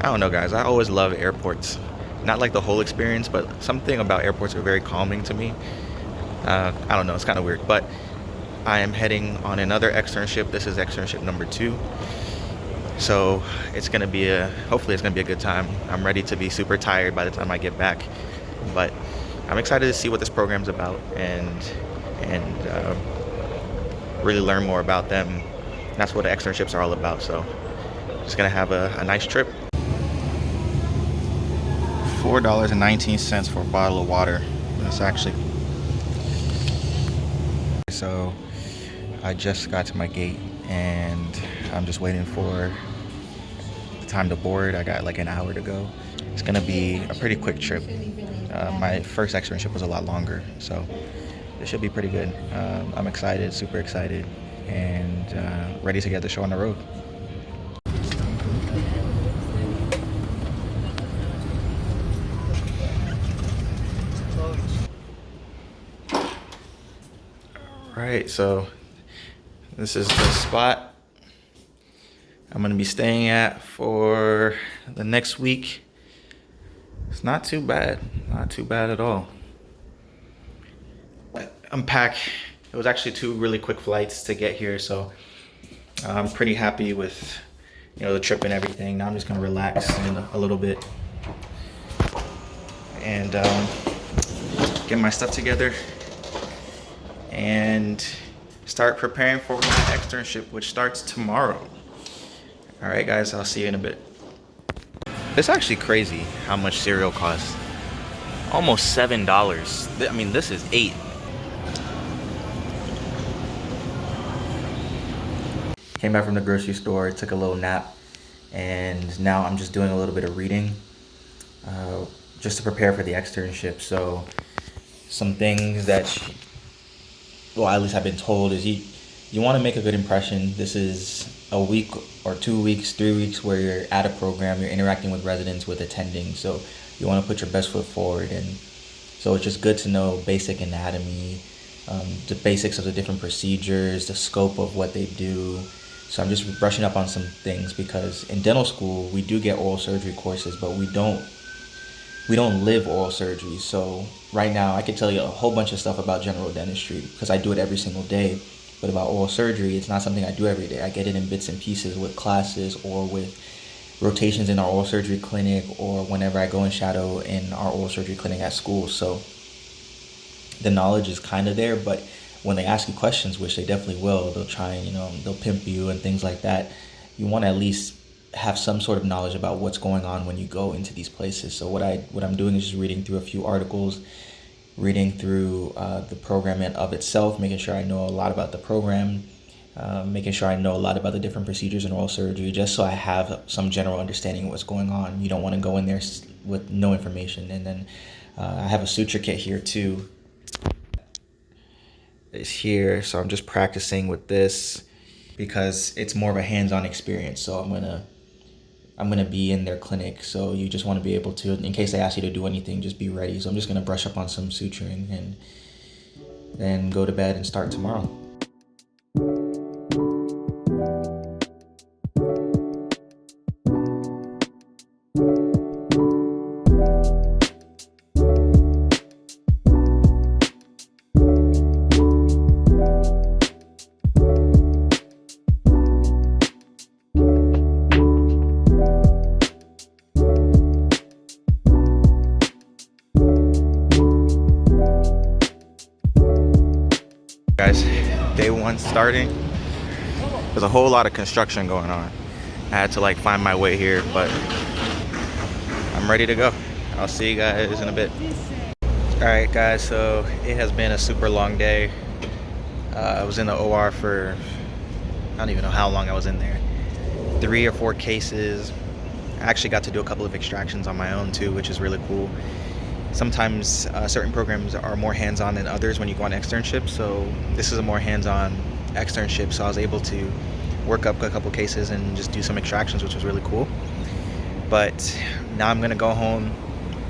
don't know, guys. I always love airports. Not like the whole experience, but something about airports are very calming to me. I don't know. It's kind of weird, but I am heading on another externship. This is externship number 2. So it's gonna be hopefully it's gonna be a good time. I'm ready to be super tired by the time I get back, but I'm excited to see what this program's about and really learn more about them. And that's what the externships are all about. So just gonna have a nice trip. $4.19 for a bottle of water. That's actually so. I just got to my gate and I'm just waiting for the time to board. I got like an hour to go. It's gonna be a pretty quick trip. My first externship was a lot longer, so it should be pretty good. I'm excited, super excited, and ready to get the show on the road. All right, so this is the spot I'm gonna be staying at for the next week. It's not too bad at all. Unpack. It was actually 2 really quick flights to get here, so I'm pretty happy with the trip and everything. Now I'm just gonna relax in a little bit and get my stuff together and start preparing for my externship, which starts tomorrow. All right, guys, I'll see you in a bit. It's actually crazy how much cereal costs. Almost $7. I mean, this is $8. Came back from the grocery store, took a little nap, and now I'm just doing a little bit of reading just to prepare for the externship. So some things that well, at least I've been told, is you want to make a good impression. This is a week or 2 weeks, 3 weeks where you're at a program, you're interacting with residents, with attending. So you want to put your best foot forward. And so it's just good to know basic anatomy, the basics of the different procedures, the scope of what they do. So I'm just brushing up on some things, because in dental school, we do get oral surgery courses, but we don't live oral surgery. So right now I could tell you a whole bunch of stuff about general dentistry because I do it every single day. But about oral surgery, it's not something I do every day. I get it in bits and pieces with classes or with rotations in our oral surgery clinic, or whenever I go and shadow in our oral surgery clinic at school. So the knowledge is kind of there, but when they ask you questions, which they definitely will, they'll try and, they'll pimp you and things like that. You want to at least have some sort of knowledge about what's going on when you go into these places. So what I'm doing is just reading through a few articles, reading through the program of itself, making sure I know a lot about the program, making sure I know a lot about the different procedures in oral surgery, just so I have some general understanding of what's going on. You don't want to go in there with no information. And then I have a suture kit here too. It's here, so I'm just practicing with this because it's more of a hands-on experience. So I'm gonna be in their clinic, so you just want to be able to, in case they ask you to do anything, just be ready. So I'm just gonna brush up on some suturing and then go to bed and start tomorrow. Guys, day 1 starting. There's a whole lot of construction going on. I had to find my way here, but I'm ready to go. I'll see you guys in a bit. Alright guys, so it has been a super long day. I was in the OR for, I don't even know how long I was in there. 3 or 4 cases. I actually got to do a couple of extractions on my own too, which is really cool. Sometimes certain programs are more hands-on than others when you go on externship, so this is a more hands-on externship, so I was able to work up a couple cases and just do some extractions, which was really cool. But now I'm gonna go home.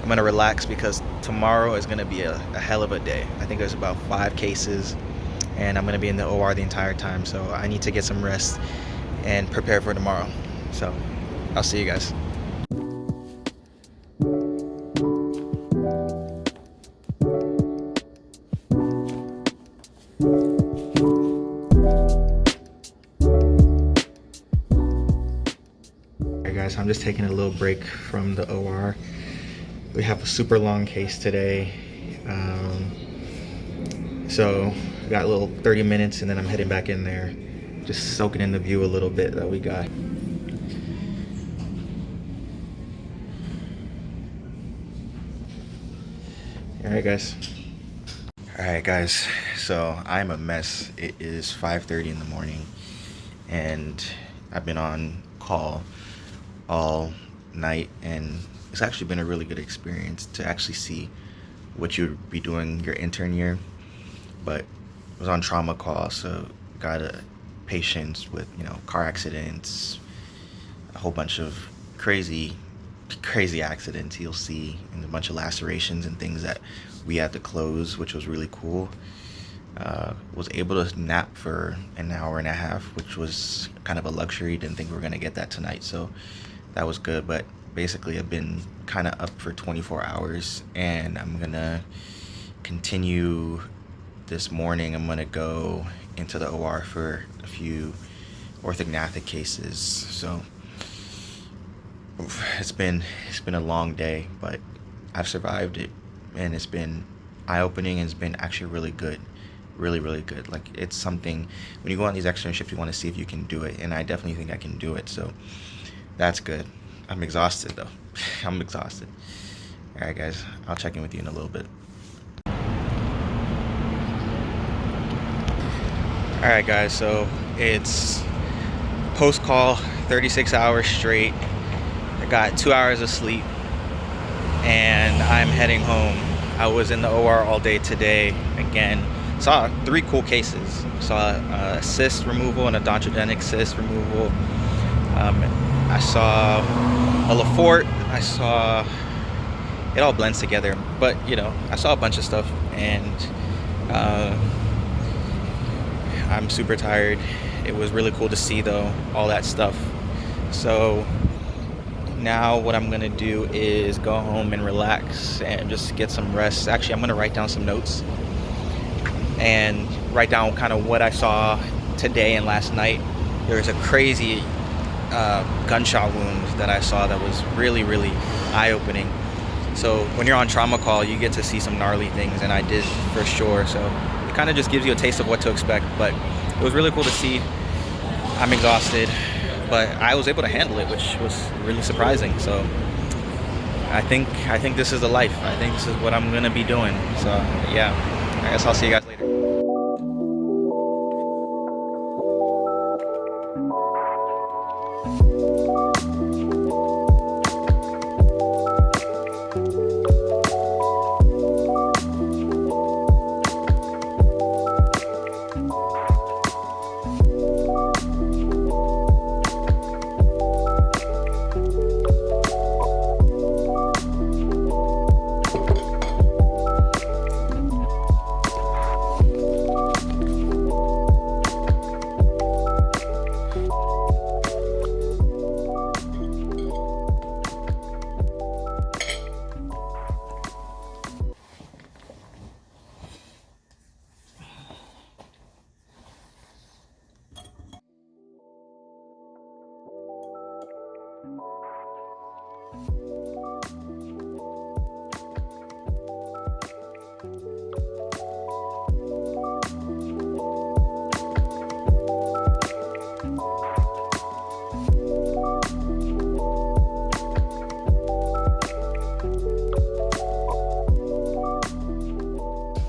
I'm gonna relax because tomorrow is gonna be a hell of a day. I think there's about 5 cases and I'm gonna be in the OR the entire time, so I need to get some rest and prepare for tomorrow. So I'll see you guys. guys, I'm just taking a little break from the OR. We have a super long case today. So we got a little 30 minutes and then I'm heading back in there, just soaking in the view a little bit that we got. Alright guys, so I'm a mess. It is 5:30 in the morning and I've been on call all night, and it's actually been a really good experience to actually see what you'd be doing your intern year. But I was on trauma call, so got a patients with, car accidents, a whole bunch of crazy accidents you'll see, and a bunch of lacerations and things that we had to close, which was really cool. Was able to nap for an hour and a half, which was kind of a luxury. Didn't think we were gonna get that tonight, so that was good. But basically I've been kind of up for 24 hours, and I'm gonna continue this morning. I'm gonna go into the OR for a few orthognathic cases. So it's been a long day, but I've survived it, and it's been eye-opening, and it's been actually really good. Really good. Like, it's something, when you go on these externships, you want to see if you can do it, and I definitely think I can do it, so that's good. I'm exhausted though. I'm exhausted. All right guys, I'll check in with you in a little bit. All right guys, so it's post-call, 36 hours straight. I got 2 hours of sleep and I'm heading home. I was in the OR all day today. Again, saw 3 cool cases. Saw a cyst removal and a odontogenic cyst removal. I saw a Lafort. I saw, it all blends together, but I saw a bunch of stuff, and I'm super tired. It was really cool to see though, all that stuff. So now what I'm gonna do is go home and relax and just get some rest. Actually, I'm gonna write down some notes and write down kind of what I saw today and last night. There was a crazy gunshot wound that I saw that was really eye-opening. So when you're on trauma call, you get to see some gnarly things, and I did for sure. So it kind of just gives you a taste of what to expect, but it was really cool to see. I'm exhausted, but I was able to handle it, which was really surprising. So I think this is the life. I think this is what I'm gonna be doing. So yeah, I guess I'll see you guys later.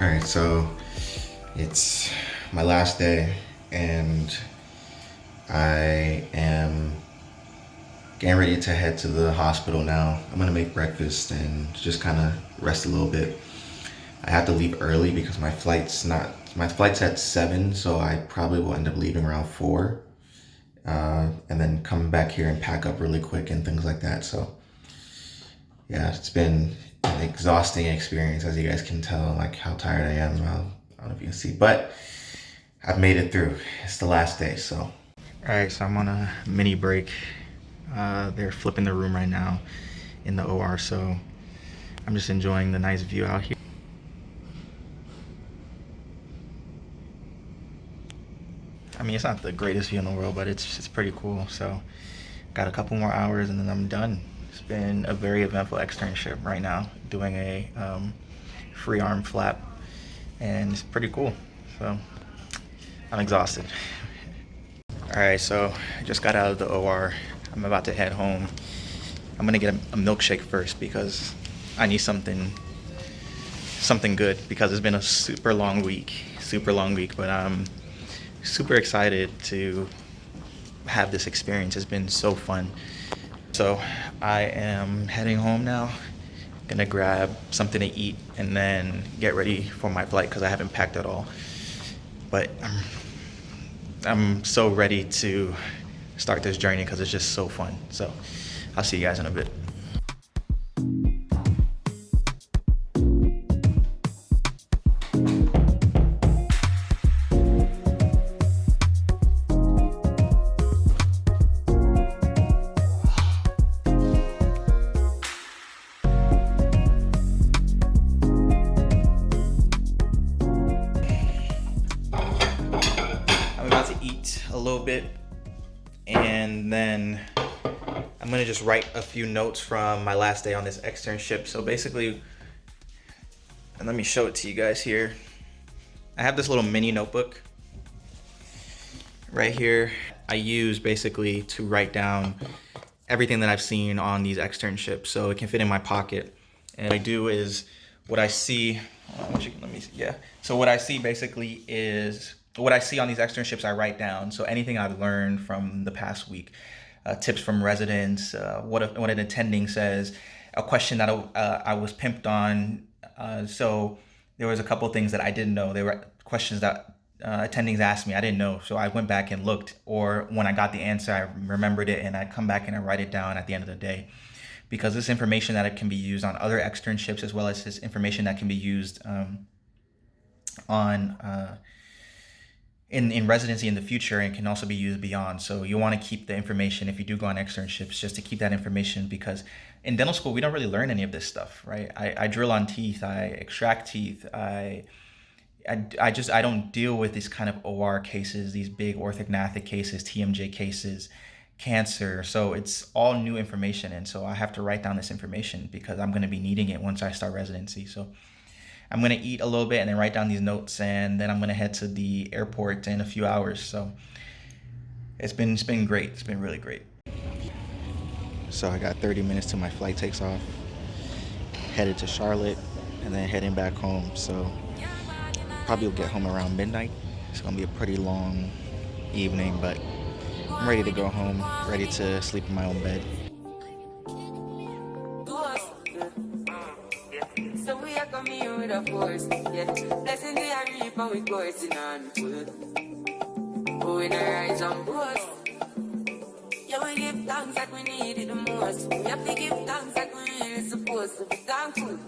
All right, so it's my last day and I am getting ready to head to the hospital now. I'm gonna make breakfast and just kind of rest a little bit. I have to leave early because my flight's at 7, so I probably will end up leaving around 4, and then come back here and pack up really quick and things like that. So yeah, it's been an exhausting experience, as you guys can tell, like how tired I am. Well, I don't know if you can see, but I've made it through. It's the last day, so. All right, so I'm on a mini break. They're flipping the room right now in the OR, so I'm just enjoying the nice view out here. I mean, it's not the greatest view in the world, but it's pretty cool. So Got a couple more hours and then I'm done. It's been a very eventful externship right now, doing a free arm flap, and it's pretty cool. So I'm exhausted. All right, so I just got out of the OR. I'm about to head home. I'm gonna get a milkshake first because I need something good because it's been a super long week, but I'm super excited to have this experience. It's been so fun. So I am heading home now. Gonna grab something to eat and then get ready for my flight because I haven't packed at all. But I'm so ready to start this journey because it's just so fun. So I'll see you guys in a bit. I'm about to eat a little bit and then I'm gonna just write a few notes from my last day on this externship. So basically, and let me show it to you guys here. I have this little mini notebook right here. I use basically to write down everything that I've seen on these externships so it can fit in my pocket. And what I do is what I see, let me see, yeah. So what I see basically is what I see on these externships I write down. So anything I've learned from the past week, tips from residents, what an attending says, a question that I was pimped on. So there was a couple of things that I didn't know. There were questions that attendings asked me I didn't know. So I went back and looked, or when I got the answer, I remembered it and I come back and I write it down at the end of the day. Because this information that it can be used on other externships as well as this information that can be used in residency in the future and can also be used beyond. So you want to keep the information if you do go on externships, just to keep that information, because in dental school we don't really learn any of this stuff, right? I drill on teeth, I extract teeth, I don't deal with these kind of OR cases, these big orthognathic cases, TMJ cases, cancer. So it's all new information, and so I have to write down this information because I'm going to be needing it once I start residency. So I'm going to eat a little bit and then write down these notes, and then I'm going to head to the airport in a few hours. So it's been great. It's been really great. So I got 30 minutes till my flight takes off. Headed to Charlotte and then heading back home. So probably will get home around midnight. It's going to be a pretty long evening, but I'm ready to go home, ready to sleep in my own bed. So we are coming here with a force, yeah. Blessing the reap and we coursing on full. Oh, we the rise and boast. Yeah, we give thanks that we need it the most. We have to give thanks that we really supposed to be thankful.